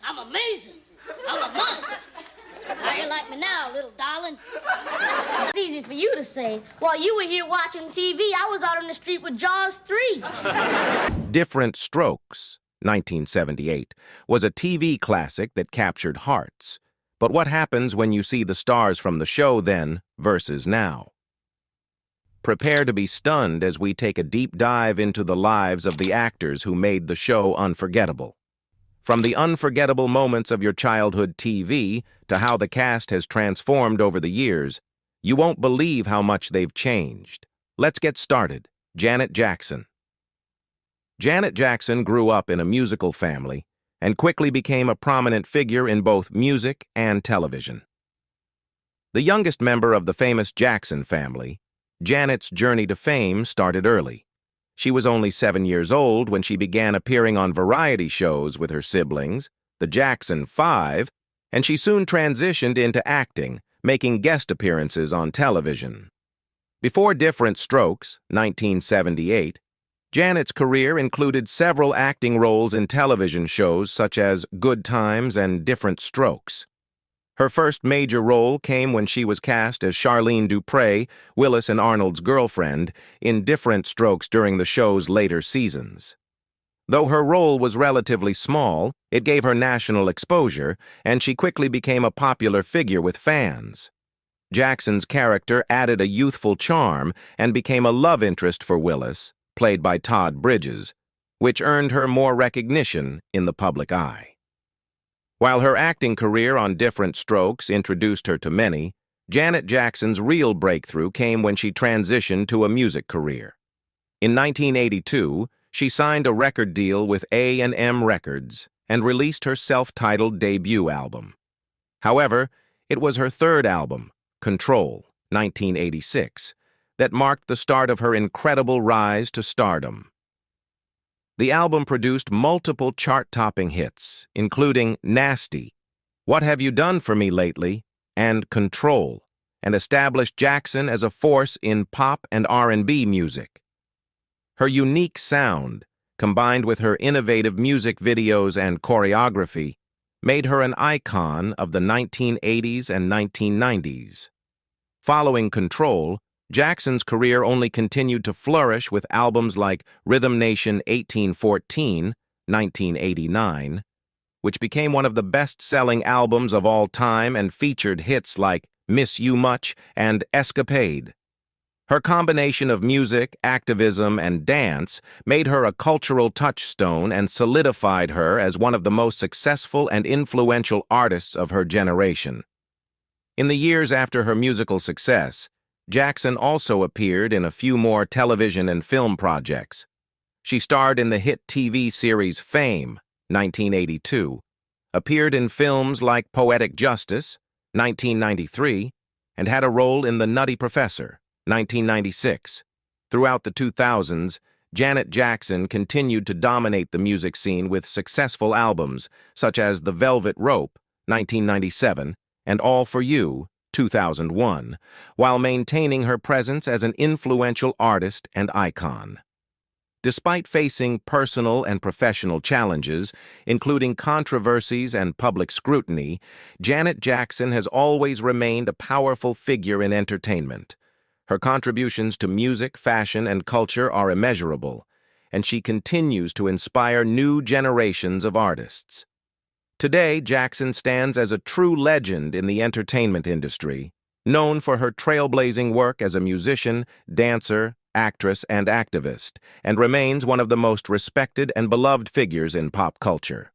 I'm amazing. I'm a monster. How do you like me now, little darling? It's easy for you to say. While you were here watching TV, I was out on the street with Jaws 3. Diff'rent Strokes, 1978, was a TV classic that captured hearts. But what happens when you see the stars from the show then versus now? Prepare to be stunned as we take a deep dive into the lives of the actors who made the show unforgettable. From the unforgettable moments of your childhood TV to how the cast has transformed over the years, you won't believe how much they've changed. Let's get started. Janet Jackson. Janet Jackson grew up in a musical family and quickly became a prominent figure in both music and television. The youngest member of the famous Jackson family, Janet's journey to fame started early. She was only 7 years old when she began appearing on variety shows with her siblings, the Jackson 5, and she soon transitioned into acting, making guest appearances on television. Before Diff'rent Strokes, 1978, Janet's career included several acting roles in television shows such as Good Times and Diff'rent Strokes. Her first major role came when she was cast as Charlene Dupre, Willis and Arnold's girlfriend, in Diff'rent Strokes during the show's later seasons. Though her role was relatively small, it gave her national exposure, and she quickly became a popular figure with fans. Jackson's character added a youthful charm and became a love interest for Willis, played by Todd Bridges, which earned her more recognition in the public eye. While her acting career on Diff'rent Strokes introduced her to many, Janet Jackson's real breakthrough came when she transitioned to a music career. In 1982, she signed a record deal with A&M Records and released her self-titled debut album. However, it was her third album, Control, 1986, that marked the start of her incredible rise to stardom. The album produced multiple chart-topping hits, including Nasty, What Have You Done For Me Lately, and Control, and established Jackson as a force in pop and R&B music. Her unique sound, combined with her innovative music videos and choreography, made her an icon of the 1980s and 1990s. Following Control, Jackson's career only continued to flourish with albums like Rhythm Nation 1814, 1989, which became one of the best-selling albums of all time and featured hits like Miss You Much and Escapade. Her combination of music, activism, and dance made her a cultural touchstone and solidified her as one of the most successful and influential artists of her generation. In the years after her musical success, Jackson also appeared in a few more television and film projects. She starred in the hit TV series Fame, 1982, appeared in films like Poetic Justice, 1993, and had a role in The Nutty Professor, 1996. Throughout the 2000s, Janet Jackson continued to dominate the music scene with successful albums such as The Velvet Rope, 1997, and All For You, 2001, while maintaining her presence as an influential artist and icon. Despite facing personal and professional challenges, including controversies and public scrutiny, Janet Jackson has always remained a powerful figure in entertainment. Her contributions to music, fashion, and culture are immeasurable, and she continues to inspire new generations of artists. Today, Jackson stands as a true legend in the entertainment industry, known for her trailblazing work as a musician, dancer, actress, and activist, and remains one of the most respected and beloved figures in pop culture.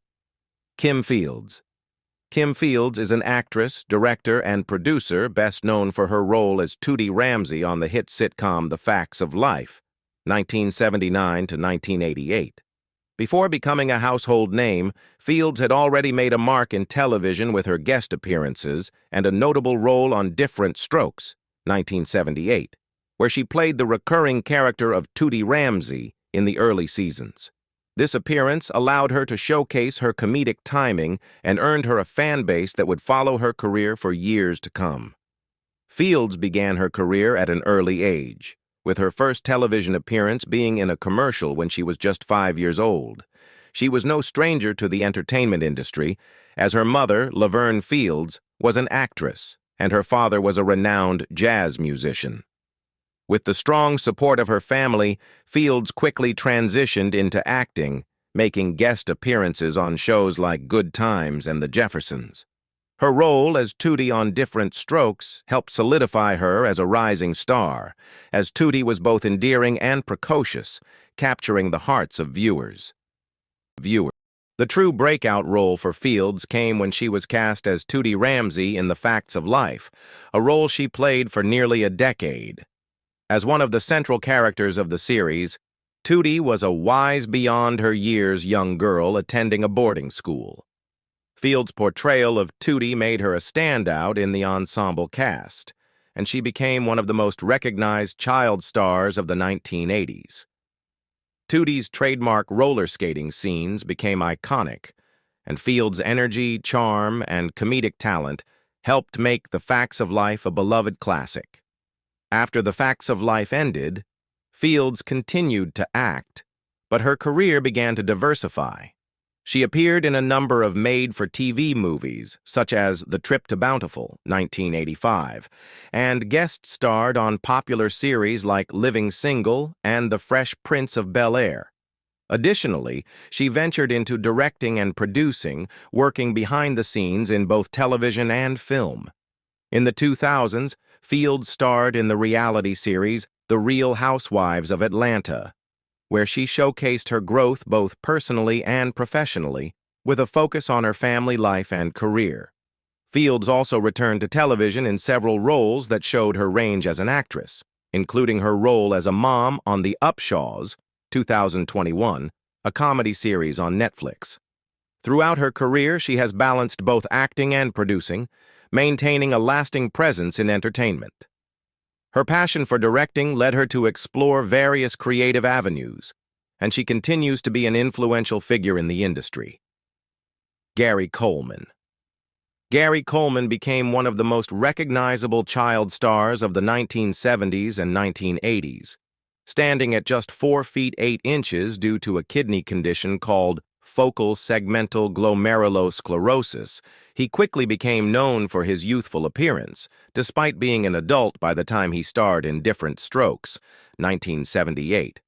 Kim Fields. Kim Fields is an actress, director, and producer best known for her role as Tootie Ramsey on the hit sitcom The Facts of Life, 1979 to 1988. Before becoming a household name, Fields had already made a mark in television with her guest appearances and a notable role on Diff'rent Strokes, 1978, where she played the recurring character of Tootie Ramsey in the early seasons. This appearance allowed her to showcase her comedic timing and earned her a fan base that would follow her career for years to come. Fields began her career at an early age, with her first television appearance being in a commercial when she was just 5 years old. She was no stranger to the entertainment industry, as her mother, Laverne Fields, was an actress, and her father was a renowned jazz musician. With the strong support of her family, Fields quickly transitioned into acting, making guest appearances on shows like Good Times and The Jeffersons. Her role as Tootie on Diff'rent Strokes helped solidify her as a rising star, as Tootie was both endearing and precocious, capturing the hearts of viewers. The true breakout role for Fields came when she was cast as Tootie Ramsey in The Facts of Life, a role she played for nearly a decade. As one of the central characters of the series, Tootie was a wise beyond her years young girl attending a boarding school. Fields' portrayal of Tootie made her a standout in the ensemble cast, and she became one of the most recognized child stars of the 1980s. Tootie's trademark roller skating scenes became iconic, and Fields' energy, charm, and comedic talent helped make The Facts of Life a beloved classic. After The Facts of Life ended, Fields continued to act, but her career began to diversify. She appeared in a number of made-for-TV movies, such as The Trip to Bountiful, 1985, and guest-starred on popular series like Living Single and The Fresh Prince of Bel-Air. Additionally, she ventured into directing and producing, working behind the scenes in both television and film. In the 2000s, Fields starred in the reality series The Real Housewives of Atlanta, where she showcased her growth both personally and professionally, with a focus on her family life and career. Fields also returned to television in several roles that showed her range as an actress, including her role as a mom on The Upshaws, 2021, a comedy series on Netflix. Throughout her career, she has balanced both acting and producing, maintaining a lasting presence in entertainment. Her passion for directing led her to explore various creative avenues, and she continues to be an influential figure in the industry. Gary Coleman. Gary Coleman became one of the most recognizable child stars of the 1970s and 1980s. Standing at just 4 feet 8 inches due to a kidney condition called focal segmental glomerulosclerosis, he quickly became known for his youthful appearance, despite being an adult by the time he starred in Diff'rent Strokes, 1978.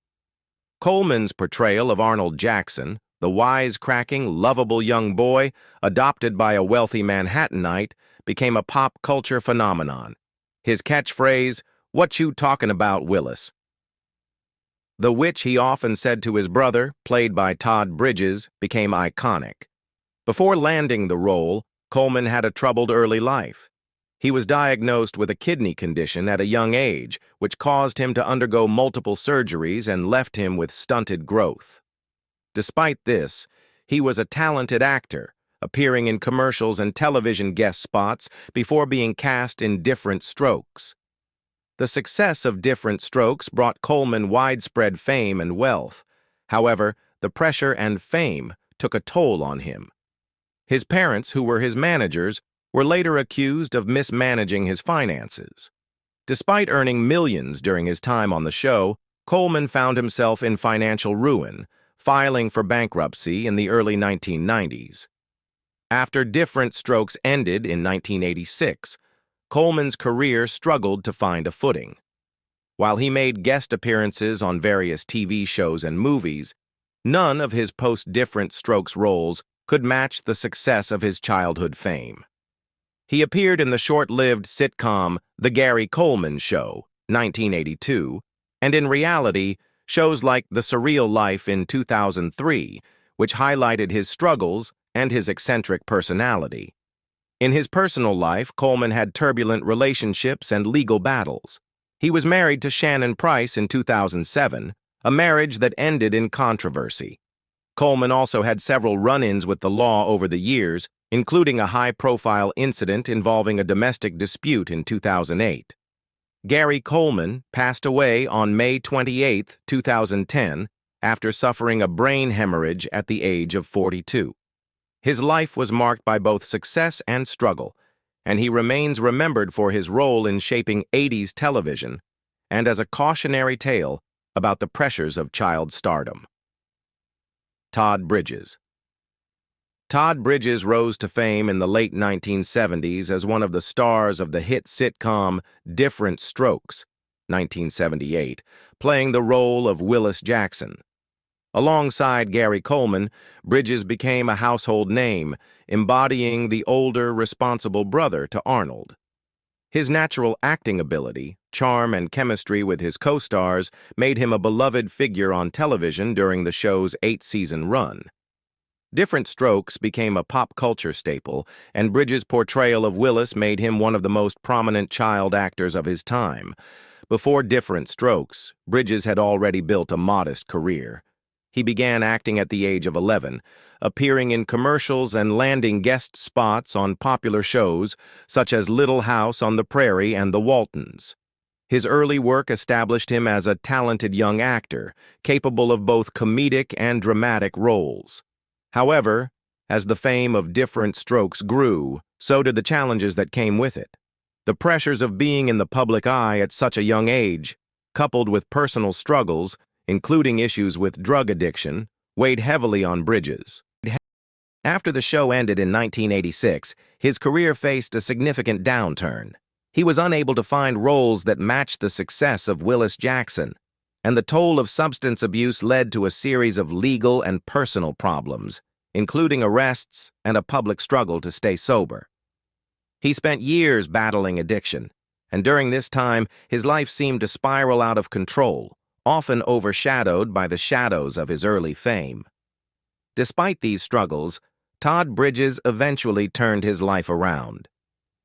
Coleman's portrayal of Arnold Jackson, the wisecracking, lovable young boy adopted by a wealthy Manhattanite, became a pop culture phenomenon. His catchphrase, "What you talking about, Willis?" The which he often said to his brother, played by Todd Bridges, became iconic. Before landing the role, Coleman had a troubled early life. He was diagnosed with a kidney condition at a young age, which caused him to undergo multiple surgeries and left him with stunted growth. Despite this, he was a talented actor, appearing in commercials and television guest spots before being cast in Diff'rent Strokes. The success of Diff'rent Strokes brought Coleman widespread fame and wealth. However, the pressure and fame took a toll on him. His parents, who were his managers, were later accused of mismanaging his finances. Despite earning millions during his time on the show, Coleman found himself in financial ruin, filing for bankruptcy in the early 1990s. After Diff'rent Strokes ended in 1986, Coleman's career struggled to find a footing. While he made guest appearances on various TV shows and movies, none of his post-Diff'rent Strokes roles could match the success of his childhood fame. He appeared in the short-lived sitcom The Gary Coleman Show, 1982, and in reality, shows like The Surreal Life in 2003, which highlighted his struggles and his eccentric personality. In his personal life, Coleman had turbulent relationships and legal battles. He was married to Shannon Price in 2007, a marriage that ended in controversy. Coleman also had several run-ins with the law over the years, including a high-profile incident involving a domestic dispute in 2008. Gary Coleman passed away on May 28, 2010, after suffering a brain hemorrhage at the age of 42. His life was marked by both success and struggle, and he remains remembered for his role in shaping 80s television and as a cautionary tale about the pressures of child stardom. Todd Bridges. Todd Bridges rose to fame in the late 1970s as one of the stars of the hit sitcom Diff'rent Strokes, 1978, playing the role of Willis Jackson. Alongside Gary Coleman, Bridges became a household name, embodying the older, responsible brother to Arnold. His natural acting ability, charm, and chemistry with his co-stars made him a beloved figure on television during the show's 8-season run. Diff'rent Strokes became a pop culture staple, and Bridges' portrayal of Willis made him one of the most prominent child actors of his time. Before Diff'rent Strokes, Bridges had already built a modest career. He began acting at the age of 11, appearing in commercials and landing guest spots on popular shows such as Little House on the Prairie and The Waltons. His early work established him as a talented young actor, capable of both comedic and dramatic roles. However, as the fame of Diff'rent Strokes grew, so did the challenges that came with it. The pressures of being in the public eye at such a young age, coupled with personal struggles, including issues with drug addiction, weighed heavily on Bridges. After the show ended in 1986, his career faced a significant downturn. He was unable to find roles that matched the success of Willis Jackson, and the toll of substance abuse led to a series of legal and personal problems, including arrests and a public struggle to stay sober. He spent years battling addiction, and during this time, his life seemed to spiral out of control, often overshadowed by the shadows of his early fame. Despite these struggles, Todd Bridges eventually turned his life around.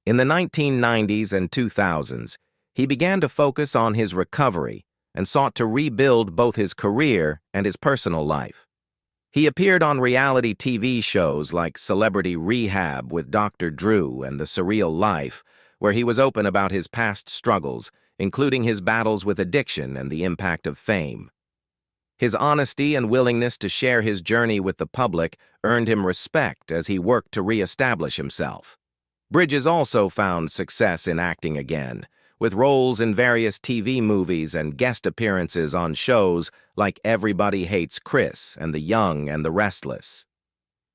In the 1990s and 2000s, he began to focus on his recovery and sought to rebuild both his career and his personal life. He appeared on reality TV shows like Celebrity Rehab with Dr. Drew and The Surreal Life, where he was open about his past struggles, including his battles with addiction and the impact of fame. His honesty and willingness to share his journey with the public earned him respect as he worked to re-establish himself. Bridges also found success in acting again, with roles in various TV movies and guest appearances on shows like Everybody Hates Chris and The Young and the Restless.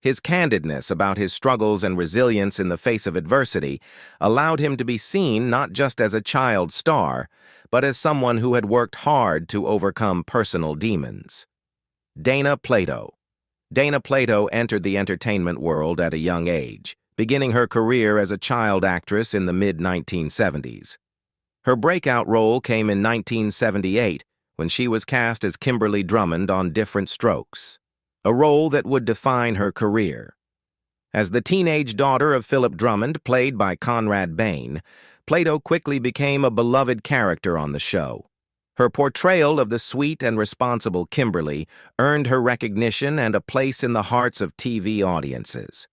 His candidness about his struggles and resilience in the face of adversity allowed him to be seen not just as a child star, but as someone who had worked hard to overcome personal demons. Dana Plato. Dana Plato entered the entertainment world at a young age, beginning her career as a child actress in the mid-1970s. Her breakout role came in 1978 when she was cast as Kimberly Drummond on Diff'rent Strokes, a role that would define her career. As the teenage daughter of Philip Drummond, played by Conrad Bain, Plato quickly became a beloved character on the show. Her portrayal of the sweet and responsible Kimberly earned her recognition and a place in the hearts of TV audiences.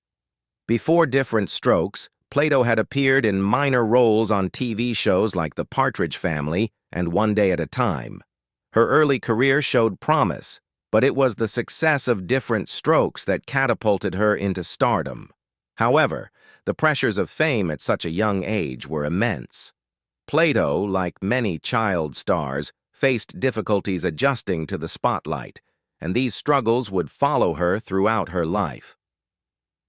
Before Diff'rent Strokes, Plato had appeared in minor roles on TV shows like The Partridge Family and One Day at a Time. Her early career showed promise, but it was the success of Diff'rent Strokes that catapulted her into stardom. However, the pressures of fame at such a young age were immense. Plato, like many child stars, faced difficulties adjusting to the spotlight, and these struggles would follow her throughout her life.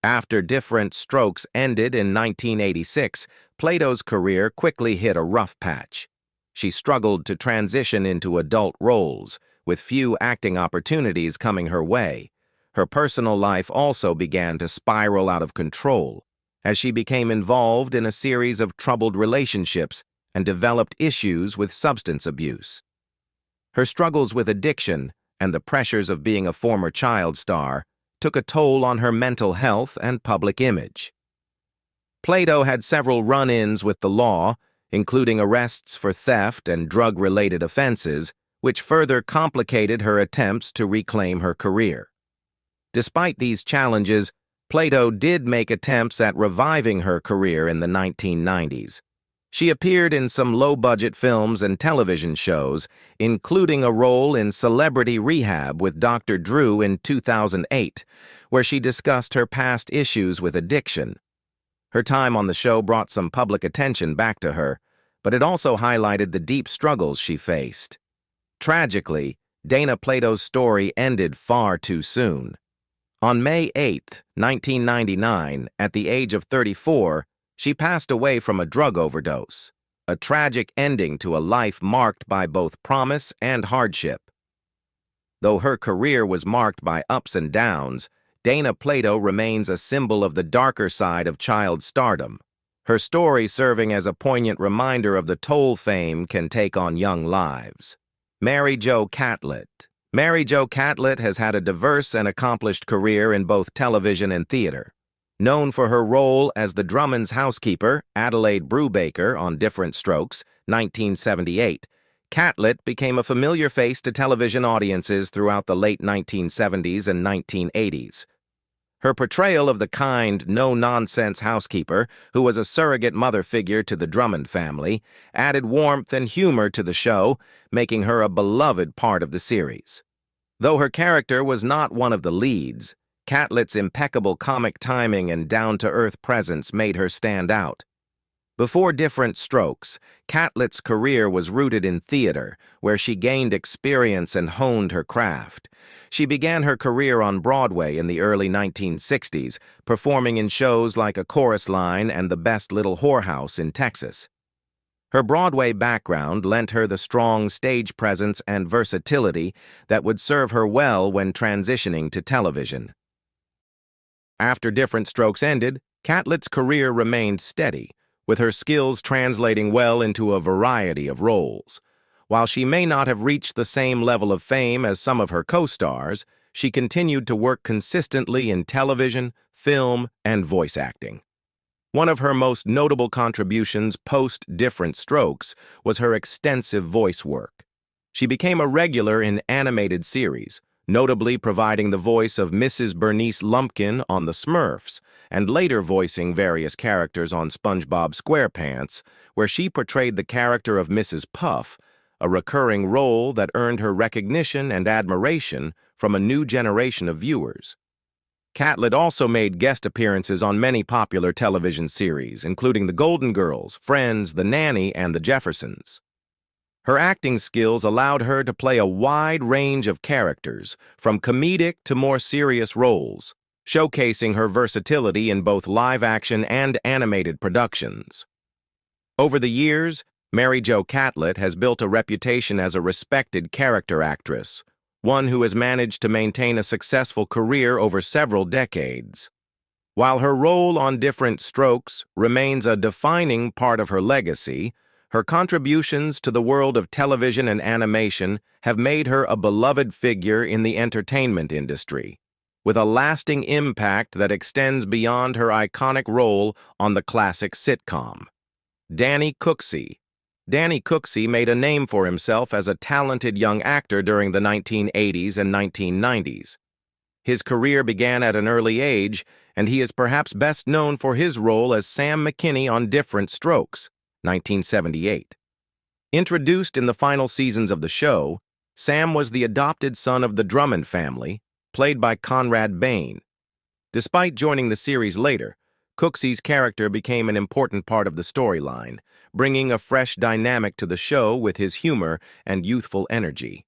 After Diff'rent Strokes ended in 1986, Plato's career quickly hit a rough patch. She struggled to transition into adult roles, with few acting opportunities coming her way. Her personal life also began to spiral out of control, as she became involved in a series of troubled relationships and developed issues with substance abuse. Her struggles with addiction and the pressures of being a former child star took a toll on her mental health and public image. Plato had several run-ins with the law, including arrests for theft and drug-related offenses, which further complicated her attempts to reclaim her career. Despite these challenges, Plato did make attempts at reviving her career in the 1990s. She appeared in some low-budget films and television shows, including a role in Celebrity Rehab with Dr. Drew in 2008, where she discussed her past issues with addiction. Her time on the show brought some public attention back to her, but it also highlighted the deep struggles she faced. Tragically, Dana Plato's story ended far too soon. On May 8, 1999, at the age of 34, she passed away from a drug overdose, a tragic ending to a life marked by both promise and hardship. Though her career was marked by ups and downs, Dana Plato remains a symbol of the darker side of child stardom, her story serving as a poignant reminder of the toll fame can take on young lives. Mary Jo Catlett. Mary Jo Catlett has had a diverse and accomplished career in both television and theater. Known for her role as the Drummonds' housekeeper, Adelaide Brubaker, on Diff'rent Strokes, 1978, Catlett became a familiar face to television audiences throughout the late 1970s and 1980s. Her portrayal of the kind, no-nonsense housekeeper, who was a surrogate mother figure to the Drummond family, added warmth and humor to the show, making her a beloved part of the series. Though her character was not one of the leads, Catlett's impeccable comic timing and down-to-earth presence made her stand out. Before Diff'rent Strokes, Catlett's career was rooted in theater, where she gained experience and honed her craft. She began her career on Broadway in the early 1960s, performing in shows like A Chorus Line and The Best Little Whorehouse in Texas. Her Broadway background lent her the strong stage presence and versatility that would serve her well when transitioning to television. After Diff'rent Strokes ended, Catlett's career remained steady, with her skills translating well into a variety of roles. While she may not have reached the same level of fame as some of her co-stars, she continued to work consistently in television, film, and voice acting. One of her most notable contributions post-Diff'rent Strokes was her extensive voice work. She became a regular in animated series, notably providing the voice of Mrs. Bernice Lumpkin on The Smurfs, and later voicing various characters on SpongeBob SquarePants, where she portrayed the character of Mrs. Puff, a recurring role that earned her recognition and admiration from a new generation of viewers. Catlett also made guest appearances on many popular television series, including The Golden Girls, Friends, The Nanny, and The Jeffersons. Her acting skills allowed her to play a wide range of characters, from comedic to more serious roles, showcasing her versatility in both live-action and animated productions. Over the years, Mary Jo Catlett has built a reputation as a respected character actress, one who has managed to maintain a successful career over several decades. While her role on Diff'rent Strokes remains a defining part of her legacy, her contributions to the world of television and animation have made her a beloved figure in the entertainment industry, with a lasting impact that extends beyond her iconic role on the classic sitcom. Danny Cooksey. Danny Cooksey made a name for himself as a talented young actor during the 1980s and 1990s. His career began at an early age, and he is perhaps best known for his role as Sam McKinney on Diff'rent Strokes, 1978. Introduced in the final seasons of the show, Sam was the adopted son of the Drummond family, played by Conrad Bain. Despite joining the series later, Cooksey's character became an important part of the storyline, bringing a fresh dynamic to the show with his humor and youthful energy.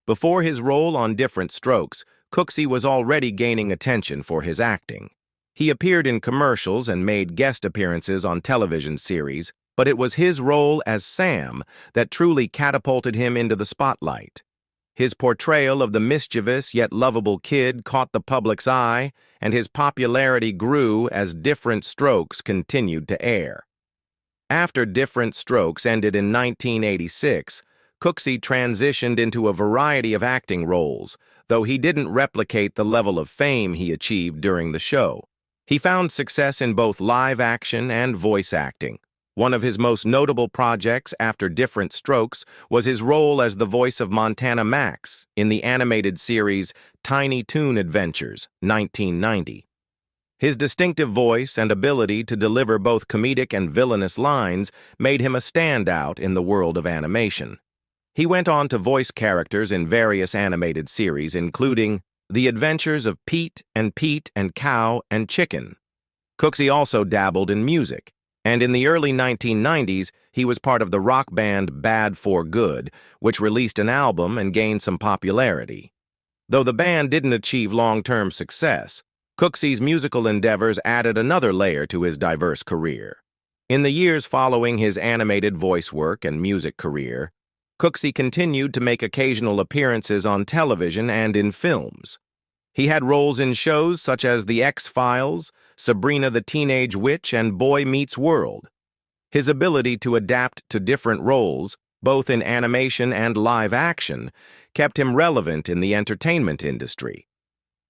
Before his role on Diff'rent Strokes, Cooksey was already gaining attention for his acting. He appeared in commercials and made guest appearances on television series, but it was his role as Sam that truly catapulted him into the spotlight. His portrayal of the mischievous yet lovable kid caught the public's eye, and his popularity grew as Diff'rent Strokes continued to air. After Diff'rent Strokes ended in 1986, Cooksey transitioned into a variety of acting roles, though he didn't replicate the level of fame he achieved during the show. He found success in both live action and voice acting. One of his most notable projects after Diff'rent Strokes was his role as the voice of Montana Max in the animated series Tiny Toon Adventures, 1990. His distinctive voice and ability to deliver both comedic and villainous lines made him a standout in the world of animation. He went on to voice characters in various animated series, including The Adventures of Pete and Cow and Chicken. Cooksey also dabbled in music. And in the early 1990s, he was part of the rock band Bad for Good, which released an album and gained some popularity. Though the band didn't achieve long-term success, Cooksey's musical endeavors added another layer to his diverse career. In the years following his animated voice work and music career, Cooksey continued to make occasional appearances on television and in films. He had roles in shows such as The X-Files, Sabrina the Teenage Witch, and Boy Meets World. His ability to adapt to different roles, both in animation and live action, kept him relevant in the entertainment industry.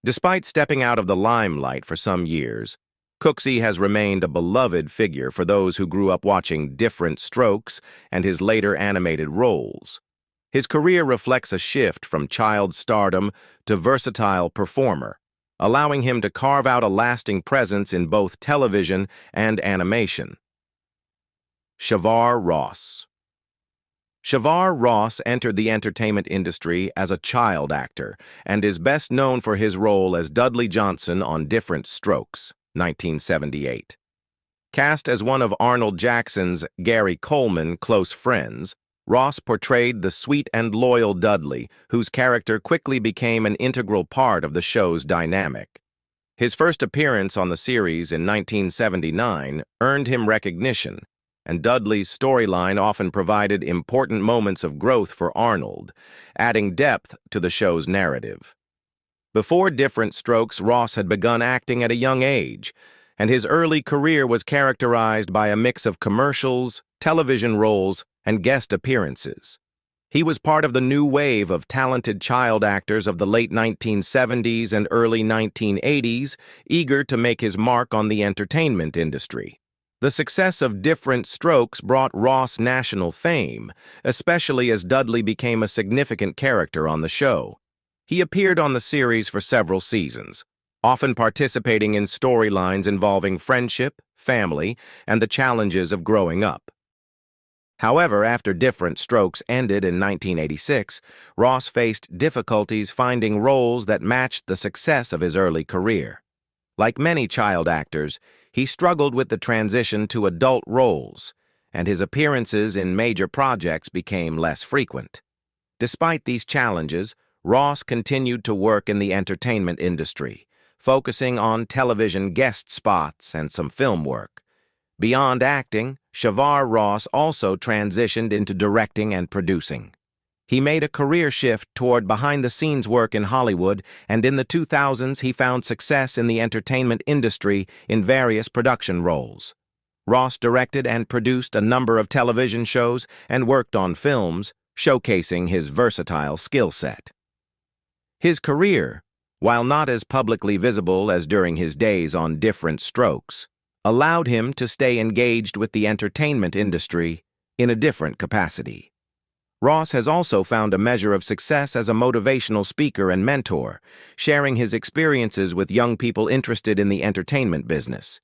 Despite stepping out of the limelight for some years, Cooksey has remained a beloved figure for those who grew up watching Diff'rent Strokes and his later animated roles. His career reflects a shift from child stardom to versatile performer, allowing him to carve out a lasting presence in both television and animation. Shavar Ross. Shavar Ross entered the entertainment industry as a child actor and is best known for his role as Dudley Johnson on Diff'rent Strokes, 1978. Cast as one of Arnold Jackson's Gary Coleman close friends, Ross portrayed the sweet and loyal Dudley, whose character quickly became an integral part of the show's dynamic. His first appearance on the series in 1979 earned him recognition, and Dudley's storyline often provided important moments of growth for Arnold, adding depth to the show's narrative. Before Diff'rent Strokes, Ross had begun acting at a young age, and his early career was characterized by a mix of commercials, television roles, and guest appearances. He was part of the new wave of talented child actors of the late 1970s and early 1980s, eager to make his mark on the entertainment industry. The success of Diff'rent Strokes brought Ross national fame, especially as Dudley became a significant character on the show. He appeared on the series for several seasons, often participating in storylines involving friendship, family, and the challenges of growing up. However, after Diff'rent Strokes ended in 1986, Ross faced difficulties finding roles that matched the success of his early career. Like many child actors, he struggled with the transition to adult roles, and his appearances in major projects became less frequent. Despite these challenges, Ross continued to work in the entertainment industry, focusing on television guest spots and some film work. Beyond acting, Shavar Ross also transitioned into directing and producing. He made a career shift toward behind-the-scenes work in Hollywood, and in the 2000s he found success in the entertainment industry in various production roles. Ross directed and produced a number of television shows and worked on films, showcasing his versatile skill set. His career, while not as publicly visible as during his days on Diff'rent Strokes, allowed him to stay engaged with the entertainment industry in a different capacity. Ross has also found a measure of success as a motivational speaker and mentor, sharing his experiences with young people interested in the entertainment business.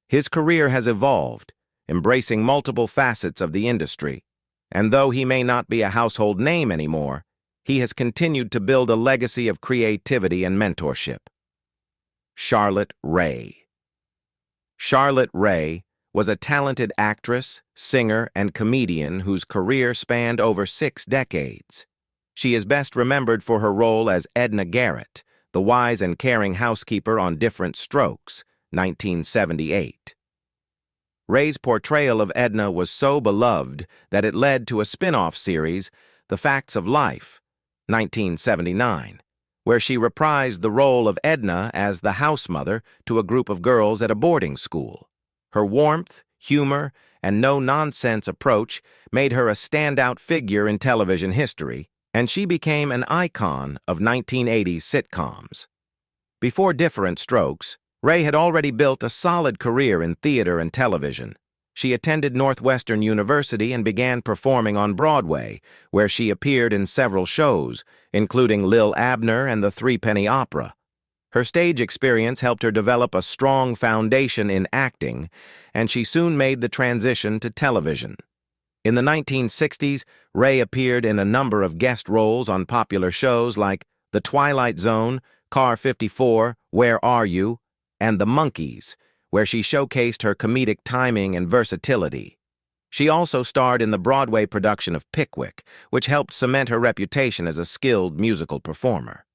His career has evolved, embracing multiple facets of the industry, and though he may not be a household name anymore, he has continued to build a legacy of creativity and mentorship. Charlotte Rae. Charlotte Rae was a talented actress, singer, and comedian whose career spanned over 6 decades. She is best remembered for her role as Edna Garrett, the wise and caring housekeeper on Diff'rent Strokes, 1978. Rae's portrayal of Edna was so beloved that it led to a spin-off series, The Facts of Life, 1979, where she reprised the role of Edna as the house mother to a group of girls at a boarding school. Her warmth, humor, and no-nonsense approach made her a standout figure in television history, and she became an icon of 1980s sitcoms. Before Diff'rent Strokes, Rae had already built a solid career in theater and television. She attended Northwestern University and began performing on Broadway, where she appeared in several shows, including Lil Abner and the Threepenny Opera. Her stage experience helped her develop a strong foundation in acting, and she soon made the transition to television. In the 1960s, Rae appeared in a number of guest roles on popular shows like The Twilight Zone, Car 54, Where Are You?, and The Monkees, where she showcased her comedic timing and versatility. She also starred in the Broadway production of Pickwick, which helped cement her reputation as a skilled musical performer.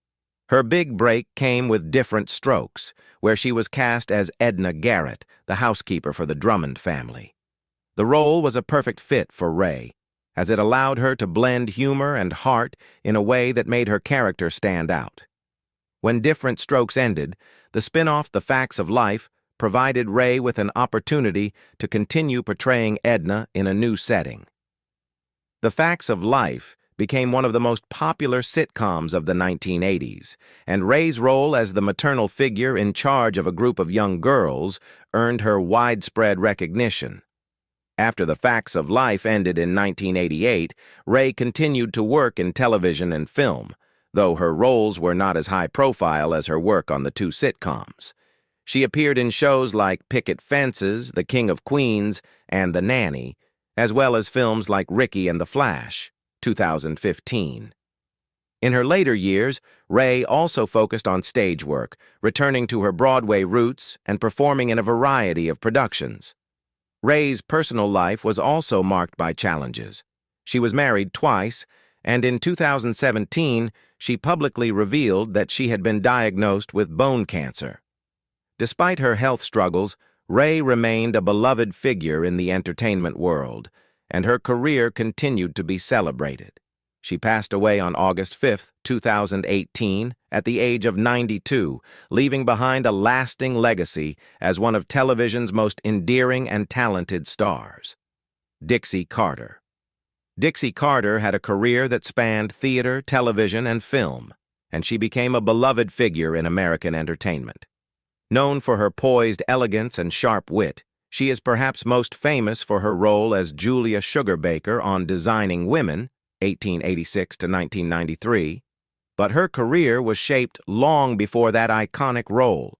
Her big break came with Diff'rent Strokes, where she was cast as Edna Garrett, the housekeeper for the Drummond family. The role was a perfect fit for Ray, as it allowed her to blend humor and heart in a way that made her character stand out. When Diff'rent Strokes ended, the spin-off The Facts of Life provided Ray with an opportunity to continue portraying Edna in a new setting. The Facts of Life became one of the most popular sitcoms of the 1980s, and Ray's role as the maternal figure in charge of a group of young girls earned her widespread recognition. After The Facts of Life ended in 1988, Ray continued to work in television and film, though her roles were not as high-profile as her work on the two sitcoms. She appeared in shows like Picket Fences, The King of Queens, and The Nanny, as well as films like Ricky and the Flash, 2015. In her later years, Ray also focused on stage work, returning to her Broadway roots and performing in a variety of productions. Ray's personal life was also marked by challenges. She was married twice, and in 2017, she publicly revealed that she had been diagnosed with bone cancer. Despite her health struggles, Ray remained a beloved figure in the entertainment world, and her career continued to be celebrated. She passed away on August 5, 2018, at the age of 92, leaving behind a lasting legacy as one of television's most endearing and talented stars. Dixie Carter. Dixie Carter had a career that spanned theater, television, and film, and she became a beloved figure in American entertainment. Known for her poised elegance and sharp wit, she is perhaps most famous for her role as Julia Sugarbaker on Designing Women, 1886 to 1993, but her career was shaped long before that iconic role.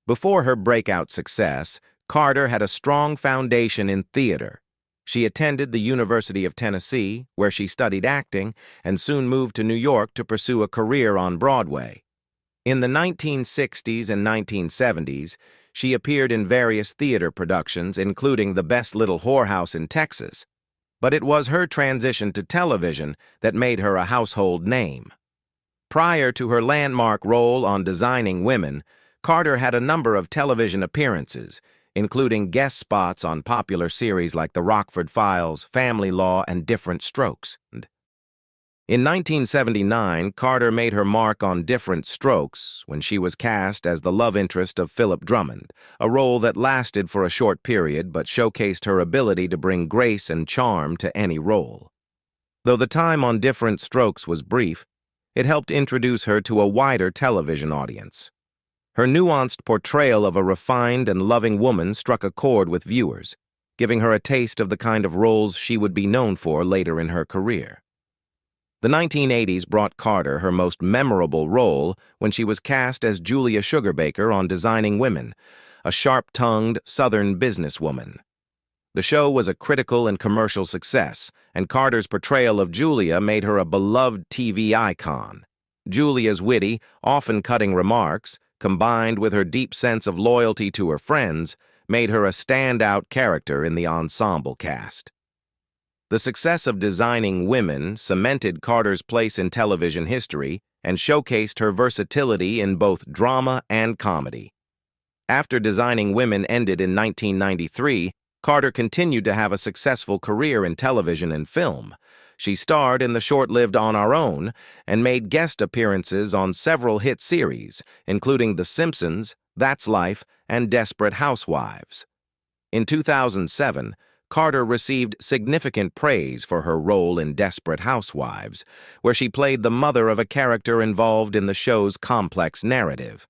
Before her breakout success, Carter had a strong foundation in theater. She attended the University of Tennessee, where she studied acting, and soon moved to New York to pursue a career on Broadway. In the 1960s and 1970s, she appeared in various theater productions, including The Best Little Whorehouse in Texas, but it was her transition to television that made her a household name. Prior to her landmark role on Designing Women, Carter had a number of television appearances, including guest spots on popular series like The Rockford Files, Family Law, and Diff'rent Strokes. In 1979, Carter made her mark on Diff'rent Strokes when she was cast as the love interest of Philip Drummond, a role that lasted for a short period but showcased her ability to bring grace and charm to any role. Though the time on Diff'rent Strokes was brief, it helped introduce her to a wider television audience. Her nuanced portrayal of a refined and loving woman struck a chord with viewers, giving her a taste of the kind of roles she would be known for later in her career. The 1980s brought Carter her most memorable role when she was cast as Julia Sugarbaker on Designing Women, a sharp-tongued Southern businesswoman. The show was a critical and commercial success, and Carter's portrayal of Julia made her a beloved TV icon. Julia's witty, often cutting remarks, combined with her deep sense of loyalty to her friends, made her a standout character in the ensemble cast. The success of Designing Women cemented Carter's place in television history and showcased her versatility in both drama and comedy. After Designing Women ended in 1993, Carter continued to have a successful career in television and film. She starred in the short-lived On Our Own and made guest appearances on several hit series, including The Simpsons, That's Life, and Desperate Housewives. In 2007, Carter received significant praise for her role in Desperate Housewives, where she played the mother of a character involved in the show's complex narrative.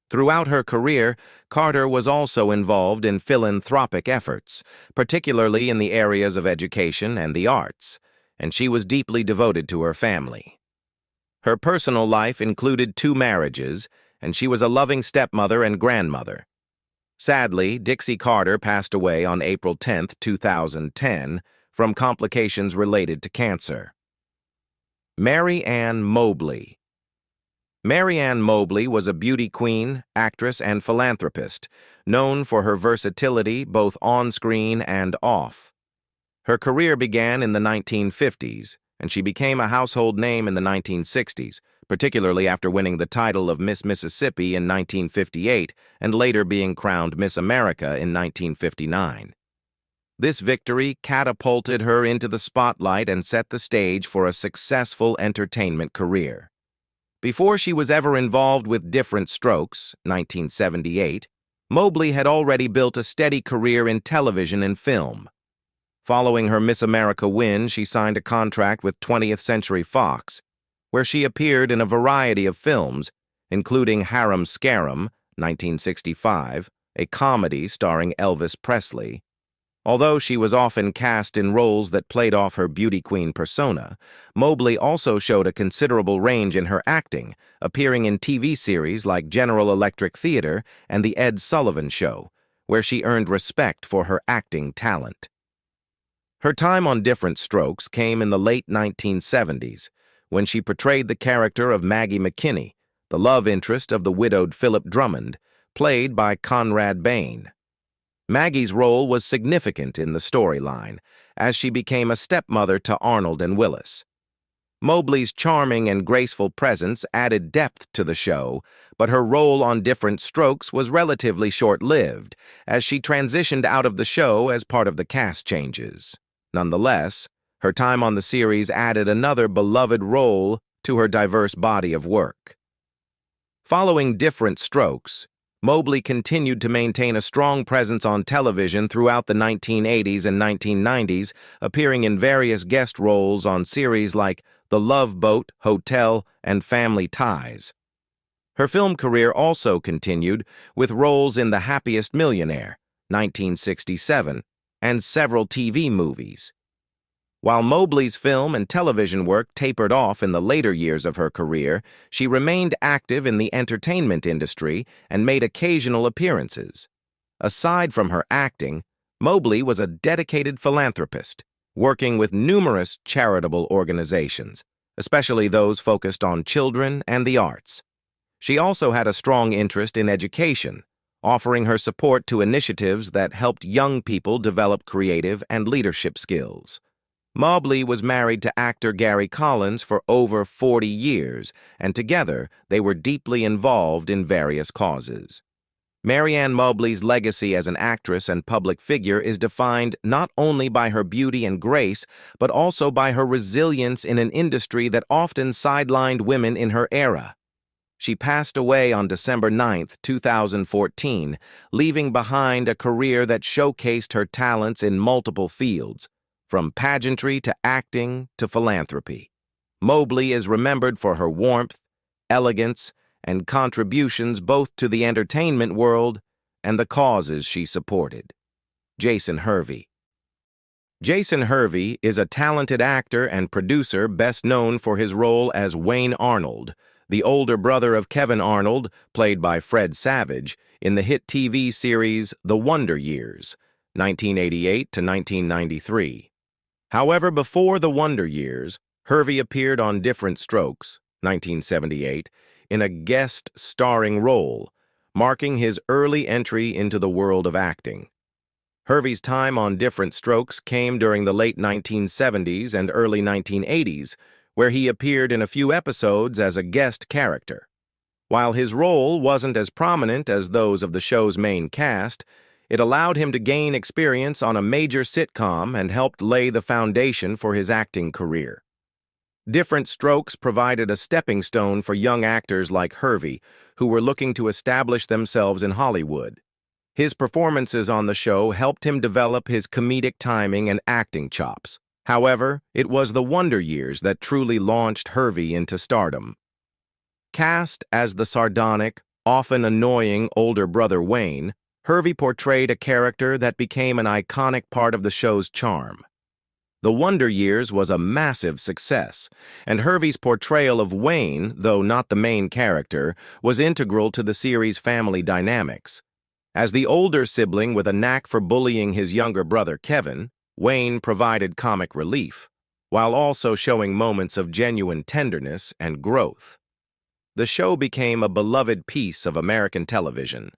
Throughout her career, Carter was also involved in philanthropic efforts, particularly in the areas of education and the arts, and she was deeply devoted to her family. Her personal life included 2 marriages, and she was a loving stepmother and grandmother. Sadly, Dixie Carter passed away on April 10, 2010, from complications related to cancer. Mary Ann Mobley. Marianne Mobley was a beauty queen, actress, and philanthropist, known for her versatility both on-screen and off. Her career began in the 1950s, and she became a household name in the 1960s, particularly after winning the title of Miss Mississippi in 1958 and later being crowned Miss America in 1959. This victory catapulted her into the spotlight and set the stage for a successful entertainment career. Before she was ever involved with Diff'rent Strokes, 1978, Mobley had already built a steady career in television and film. Following her Miss America win, she signed a contract with 20th Century Fox, where she appeared in a variety of films, including Harum Scarum, 1965, a comedy starring Elvis Presley. Although she was often cast in roles that played off her beauty queen persona, Mobley also showed a considerable range in her acting, appearing in TV series like General Electric Theater and The Ed Sullivan Show, where she earned respect for her acting talent. Her time on Diff'rent Strokes came in the late 1970s, when she portrayed the character of Maggie McKinney, the love interest of the widowed Philip Drummond, played by Conrad Bain. Maggie's role was significant in the storyline, as she became a stepmother to Arnold and Willis. Mobley's charming and graceful presence added depth to the show, but her role on Diff'rent Strokes was relatively short-lived, as she transitioned out of the show as part of the cast changes. Nonetheless, her time on the series added another beloved role to her diverse body of work. Following Diff'rent Strokes, Mobley continued to maintain a strong presence on television throughout the 1980s and 1990s, appearing in various guest roles on series like The Love Boat, Hotel, and Family Ties. Her film career also continued with roles in The Happiest Millionaire, 1967, and several TV movies. While Mobley's film and television work tapered off in the later years of her career, she remained active in the entertainment industry and made occasional appearances. Aside from her acting, Mobley was a dedicated philanthropist, working with numerous charitable organizations, especially those focused on children and the arts. She also had a strong interest in education, offering her support to initiatives that helped young people develop creative and leadership skills. Mobley was married to actor Gary Collins for over 40 years, and together they were deeply involved in various causes. Marianne Mobley's legacy as an actress and public figure is defined not only by her beauty and grace, but also by her resilience in an industry that often sidelined women in her era. She passed away on December 9, 2014, leaving behind a career that showcased her talents in multiple fields, from pageantry to acting to philanthropy. Mobley is remembered for her warmth, elegance, and contributions both to the entertainment world and the causes she supported. Jason Hervey. Jason Hervey is a talented actor and producer best known for his role as Wayne Arnold, the older brother of Kevin Arnold, played by Fred Savage, in the hit TV series The Wonder Years, 1988 to 1993. However, before The Wonder Years, Hervey appeared on Diff'rent Strokes, 1978, in a guest starring role, marking his early entry into the world of acting. Hervey's time on Diff'rent Strokes came during the late 1970s and early 1980s, where he appeared in a few episodes as a guest character. While his role wasn't as prominent as those of the show's main cast, it allowed him to gain experience on a major sitcom and helped lay the foundation for his acting career. Diff'rent Strokes provided a stepping stone for young actors like Hervey, who were looking to establish themselves in Hollywood. His performances on the show helped him develop his comedic timing and acting chops. However, it was The Wonder Years that truly launched Hervey into stardom. Cast as the sardonic, often annoying older brother Wayne, Hervey portrayed a character that became an iconic part of the show's charm. The Wonder Years was a massive success, and Hervey's portrayal of Wayne, though not the main character, was integral to the series' family dynamics. As the older sibling with a knack for bullying his younger brother Kevin, Wayne provided comic relief, while also showing moments of genuine tenderness and growth. the show became a beloved piece of American television,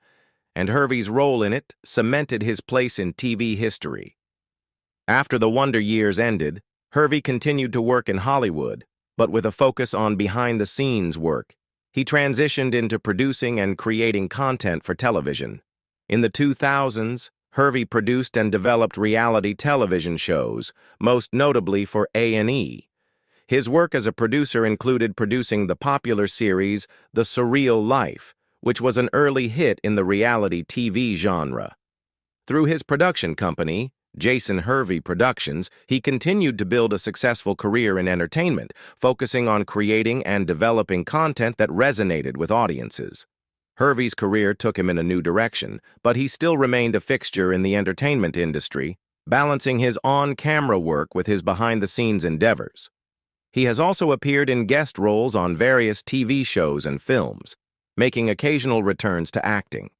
and Hervey's role in it cemented his place in TV history. After the Wonder Years ended, Hervey continued to work in Hollywood, but with a focus on behind-the-scenes work. He transitioned into producing and creating content for television. In the 2000s, Hervey produced and developed reality television shows, most notably for A&E. His work as a producer included producing the popular series The Surreal Life, which was an early hit in the reality TV genre. Through his production company, Jason Hervey Productions, he continued to build a successful career in entertainment, focusing on creating and developing content that resonated with audiences. Hervey's career took him in a new direction, but he still remained a fixture in the entertainment industry, balancing his on-camera work with his behind-the-scenes endeavors. He has also appeared in guest roles on various TV shows and films, making occasional returns to acting.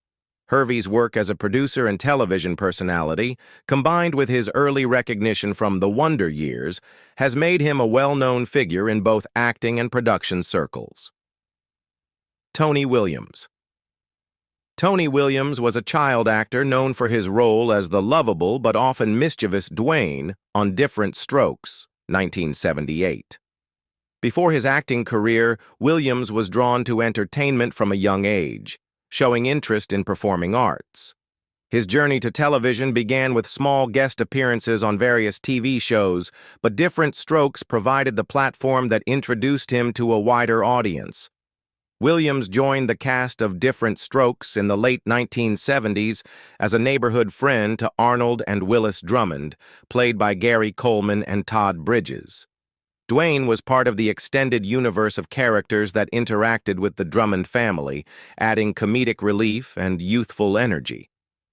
Hervey's work as a producer and television personality, combined with his early recognition from the Wonder Years, has made him a well-known figure in both acting and production circles. Tony Williams. Tony Williams was a child actor known for his role as the lovable but often mischievous Dwayne on Diff'rent Strokes, 1978. Before his acting career, Williams was drawn to entertainment from a young age, showing interest in performing arts. His journey to television began with small guest appearances on various TV shows, but Diff'rent Strokes provided the platform that introduced him to a wider audience. Williams joined the cast of Diff'rent Strokes in the late 1970s as a neighborhood friend to Arnold and Willis Drummond, played by Gary Coleman and Todd Bridges. Dwayne was part of the extended universe of characters that interacted with the Drummond family, adding comedic relief and youthful energy.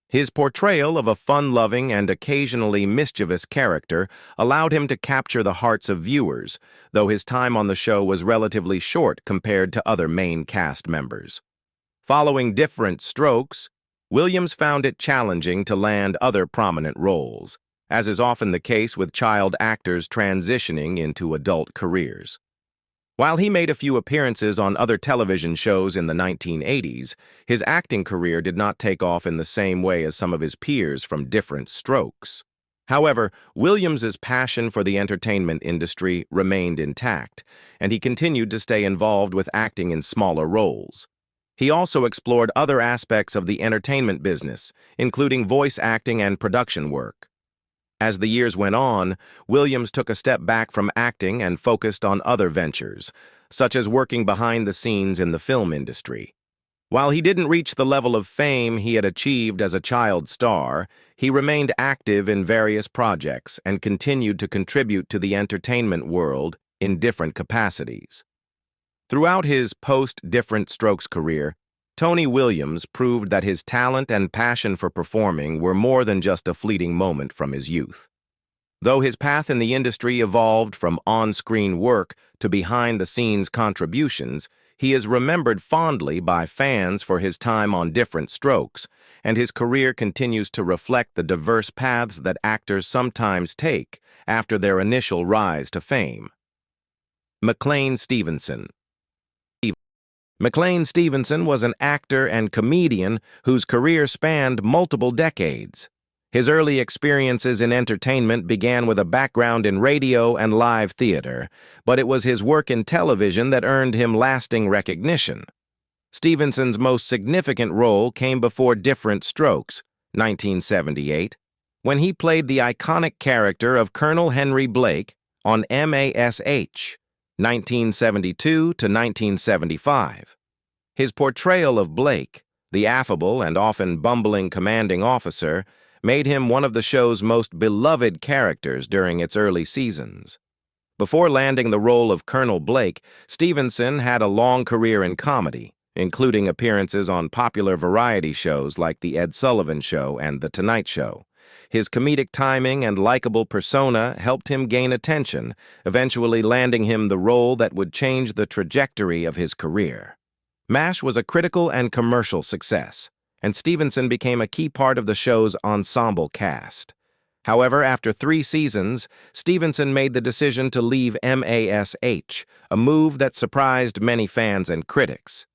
His portrayal of a fun-loving and occasionally mischievous character allowed him to capture the hearts of viewers, though his time on the show was relatively short compared to other main cast members. Following Diff'rent Strokes, Williams found it challenging to land other prominent roles, as is often the case with child actors transitioning into adult careers. While he made a few appearances on other television shows in the 1980s, his acting career did not take off in the same way as some of his peers from Diff'rent Strokes. However, Williams's passion for the entertainment industry remained intact, and he continued to stay involved with acting in smaller roles. He also explored other aspects of the entertainment business, including voice acting and production work. As the years went on, Williams took a step back from acting and focused on other ventures, such as working behind the scenes in the film industry. While he didn't reach the level of fame he had achieved as a child star, he remained active in various projects and continued to contribute to the entertainment world in different capacities. Throughout his post-Diff'rent Strokes career, Tony Williams proved that his talent and passion for performing were more than just a fleeting moment from his youth. Though his path in the industry evolved from on-screen work to behind-the-scenes contributions, he is remembered fondly by fans for his time on Diff'rent Strokes, and his career continues to reflect the diverse paths that actors sometimes take after their initial rise to fame. McLean Stevenson. McLean Stevenson was an actor and comedian whose career spanned multiple decades. His early experiences in entertainment began with a background in radio and live theater, but it was his work in television that earned him lasting recognition. Stevenson's most significant role came before Diff'rent Strokes, 1978, when he played the iconic character of Colonel Henry Blake on MASH, 1972 to 1975. His portrayal of Blake, the affable and often bumbling commanding officer, made him one of the show's most beloved characters during its early seasons. Before landing the role of Colonel Blake, Stevenson had a long career in comedy, including appearances on popular variety shows like The Ed Sullivan Show and The Tonight Show. His comedic timing and likable persona helped him gain attention, eventually landing him the role that would change the trajectory of his career. MASH was a critical and commercial success, and Stevenson became a key part of the show's ensemble cast. However, after 3 seasons, Stevenson made the decision to leave MASH, a move that surprised many fans and critics.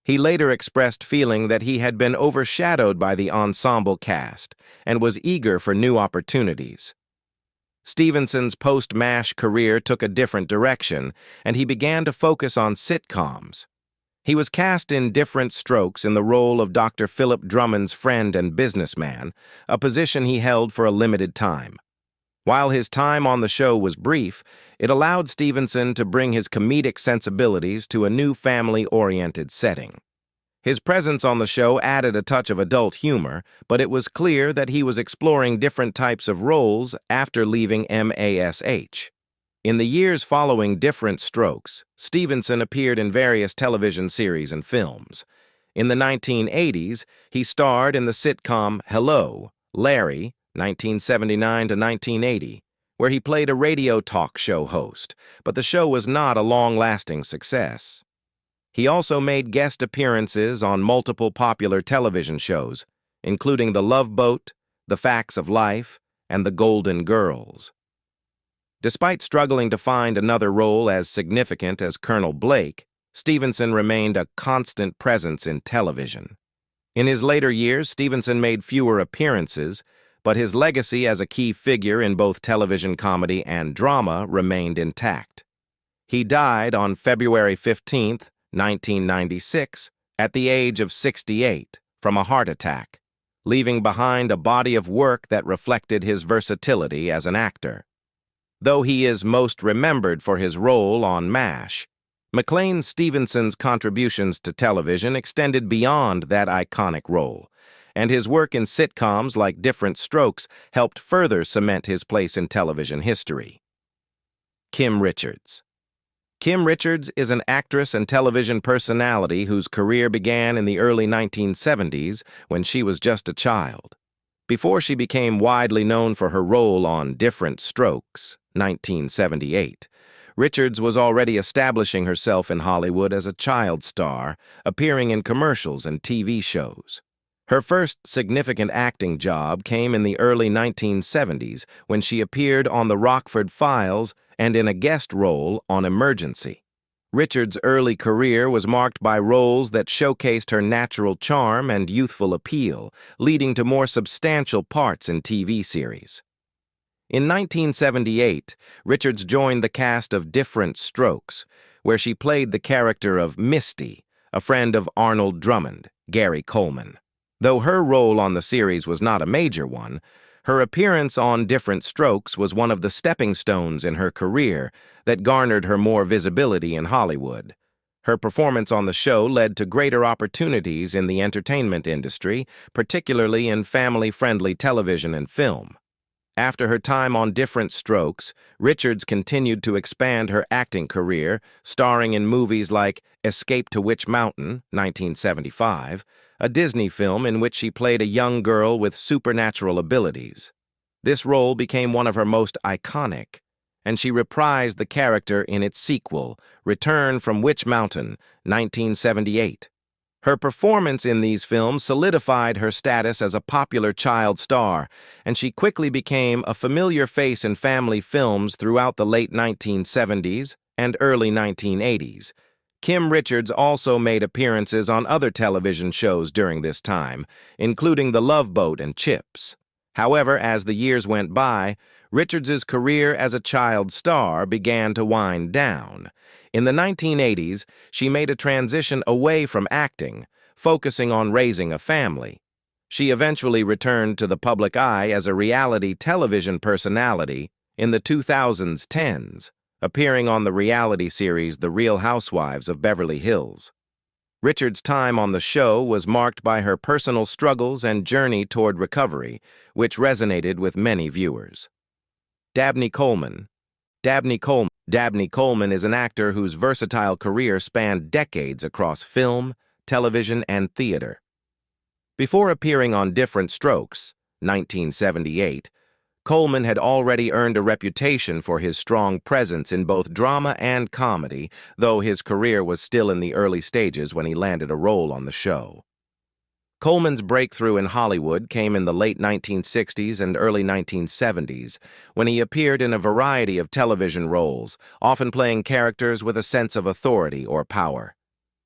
He later expressed feeling that he had been overshadowed by the ensemble cast and was eager for new opportunities. Stevenson's post-MASH career took a different direction, and he began to focus on sitcoms. He was cast in Diff'rent Strokes in the role of Dr. Philip Drummond's friend and businessman, a position he held for a limited time. While his time on the show was brief, it allowed Stevenson to bring his comedic sensibilities to a new family-oriented setting. His presence on the show added a touch of adult humor, but it was clear that he was exploring different types of roles after leaving MASH. In the years following Diff'rent Strokes, Stevenson appeared in various television series and films. In the 1980s, he starred in the sitcom Hello, Larry, 1979 to 1980, where he played a radio talk show host, but the show was not a long-lasting success. He also made guest appearances on multiple popular television shows, including The Love Boat, The Facts of Life, and The Golden Girls. Despite struggling to find another role as significant as Colonel Blake, Stevenson remained a constant presence in television. In his later years, Stevenson made fewer appearances, but his legacy as a key figure in both television comedy and drama remained intact. He died on February 15, 1996, at the age of 68, from a heart attack, leaving behind a body of work that reflected his versatility as an actor. Though he is most remembered for his role on MASH, McLean Stevenson's contributions to television extended beyond that iconic role, and his work in sitcoms like Diff'rent Strokes helped further cement his place in television history. Kim Richards. Kim Richards is an actress and television personality whose career began in the early 1970s when she was just a child. Before she became widely known for her role on Diff'rent Strokes, 1978, Richards was already establishing herself in Hollywood as a child star, appearing in commercials and TV shows. Her first significant acting job came in the early 1970s when she appeared on The Rockford Files and in a guest role on Emergency. Richards' early career was marked by roles that showcased her natural charm and youthful appeal, leading to more substantial parts in TV series. In 1978, Richards joined the cast of Diff'rent Strokes, where she played the character of Misty, a friend of Arnold Drummond, Gary Coleman. Though her role on the series was not a major one, her appearance on Diff'rent Strokes was one of the stepping stones in her career that garnered her more visibility in Hollywood. Her performance on the show led to greater opportunities in the entertainment industry, particularly in family-friendly television and film. After her time on Diff'rent Strokes, Richards continued to expand her acting career, starring in movies like Escape to Witch Mountain, 1975, a Disney film in which she played a young girl with supernatural abilities. This role became one of her most iconic, and she reprised the character in its sequel, Return from Witch Mountain, 1978. Her performance in these films solidified her status as a popular child star, and she quickly became a familiar face in family films throughout the late 1970s and early 1980s. Kim Richards also made appearances on other television shows during this time, including The Love Boat and Chips. However, as the years went by, Richards's career as a child star began to wind down. In the 1980s, she made a transition away from acting, focusing on raising a family. She eventually returned to the public eye as a reality television personality in the 2010s, appearing on the reality series The Real Housewives of Beverly Hills. Richards' time on the show was marked by her personal struggles and journey toward recovery, which resonated with many viewers. Dabney Coleman. Dabney Coleman is an actor whose versatile career spanned decades across film, television, and theater. Before appearing on Diff'rent Strokes, 1978, Coleman had already earned a reputation for his strong presence in both drama and comedy, though his career was still in the early stages when he landed a role on the show. Coleman's breakthrough in Hollywood came in the late 1960s and early 1970s, when he appeared in a variety of television roles, often playing characters with a sense of authority or power.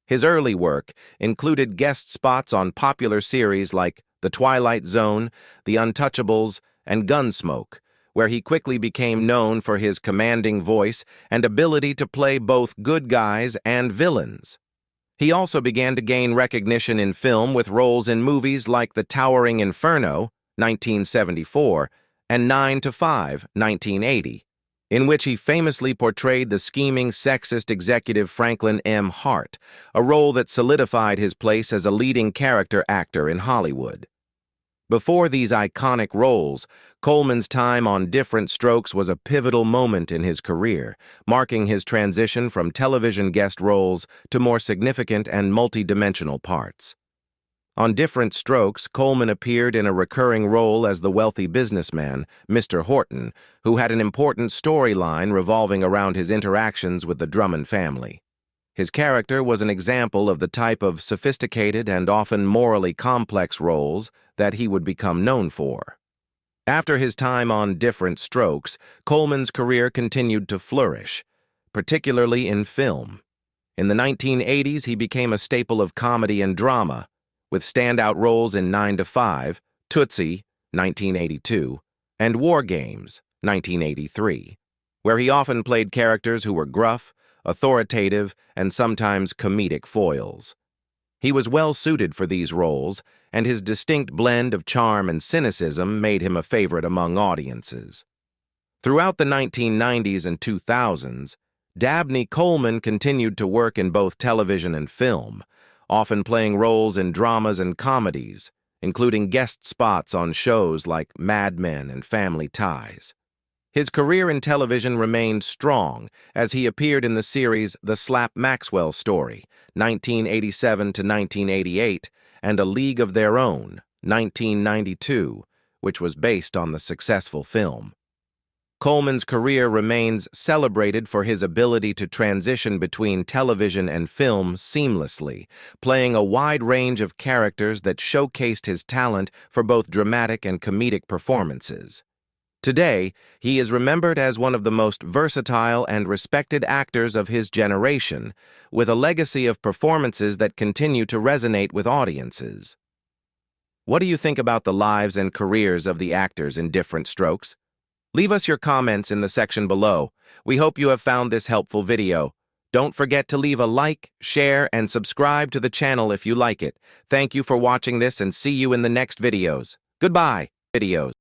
His early work included guest spots on popular series like The Twilight Zone, The Untouchables, and Gunsmoke, where he quickly became known for his commanding voice and ability to play both good guys and villains. He also began to gain recognition in film with roles in movies like The Towering Inferno, 1974, and 9 to 5, 1980, in which he famously portrayed the scheming, sexist executive Franklin M. Hart, a role that solidified his place as a leading character actor in Hollywood. Before these iconic roles, Coleman's time on Diff'rent Strokes was a pivotal moment in his career, marking his transition from television guest roles to more significant and multi-dimensional parts. On Diff'rent Strokes, Coleman appeared in a recurring role as the wealthy businessman, Mr. Horton, who had an important storyline revolving around his interactions with the Drummond family. His character was an example of the type of sophisticated and often morally complex roles that he would become known for. After his time on Diff'rent Strokes, Coleman's career continued to flourish, particularly in film. In the 1980s, he became a staple of comedy and drama, with standout roles in 9 to 5, Tootsie, 1982, and War Games, 1983, where he often played characters who were gruff, authoritative, and sometimes comedic foils. He was well suited for these roles, and his distinct blend of charm and cynicism made him a favorite among audiences. Throughout the 1990s and 2000s, Dabney Coleman continued to work in both television and film, often playing roles in dramas and comedies, including guest spots on shows like Mad Men and Family Ties. His career in television remained strong as he appeared in the series The Slap Maxwell Story, 1987 to 1988, and A League of Their Own, 1992, which was based on the successful film. Coleman's career remains celebrated for his ability to transition between television and film seamlessly, playing a wide range of characters that showcased his talent for both dramatic and comedic performances. Today, he is remembered as one of the most versatile and respected actors of his generation, with a legacy of performances that continue to resonate with audiences. What do you think about the lives and careers of the actors in Diff'rent Strokes? Leave us your comments in the section below. We hope you have found this helpful video. Don't forget to leave a like, share, and subscribe to the channel if you like it. Thank you for watching this and see you in the next videos. Goodbye, videos.